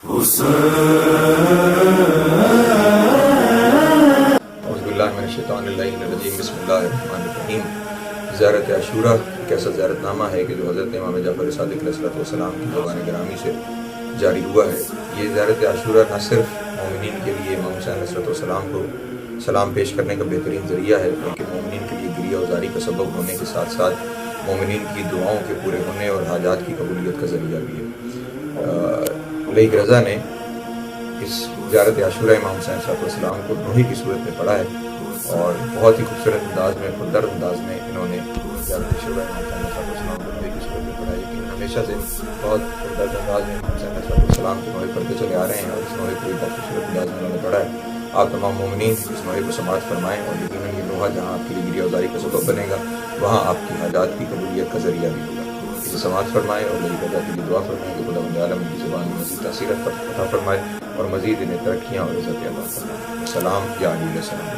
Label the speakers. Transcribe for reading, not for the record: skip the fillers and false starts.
Speaker 1: اعوذ باللہ من الشیطان الرجیم، بسم اللہ الرحمن الرحیم۔ زیارت عاشورہ ایک ایسا زیارت نامہ ہے کہ جو حضرت امام جعفر صادق علیہ السلام کی زبان گرامی سے جاری ہوا ہے۔ یہ زیارت عاشورہ نہ صرف مومنین کے لیے امام حسین علیہ السلام کو سلام پیش کرنے کا بہترین ذریعہ ہے، بلکہ مومنین کے لیے گریہ وزاری کا سبب ہونے کے ساتھ ساتھ مومنین کی دعاؤں کے پورے ہونے اور حاجات کی قبولیت کا ذریعہ بھی ہے۔ لیگ رضا نے اس زیارت عاشورہ امام حسین صاحب السلام کو نوحی کی صورت میں پڑھا ہے، اور بہت ہی خوبصورت انداز میں، پردرد انداز میں انہوں نے زیارت عاشورہ امام حسین صاحب السلام کو نوحی کی صورت میں پڑھا ہے۔ لیکن ہمیشہ سے بہت پردرد انداز میں امام حسین صاحب السلام کے نوحے پڑھتے چلے آ رہے ہیں، اور اس نوحے کو بہت خوبصورت انداز میں انہوں نے پڑھا ہے۔ آپ تمام مومنین اس نوحے کو سماعت فرمائیں، اور یقیناً یہ نوحہ جہاں آپ کے لیے گریہ وزاری کا سبب بنے گا، وہاں آپ کی حاجات کی قبولیت کا ذریعہ بھی ہوگا۔ اسے سماعت فرمائیں اور لیگ رضا کے لیے دعا فرمائیں کہ خدا عالم کی زبان میں مزید تاثیر عطا فرمائے اور مزید انہیں ترقیاں اور عزت عطا فرمائے۔ سلام یا علیہ السلام۔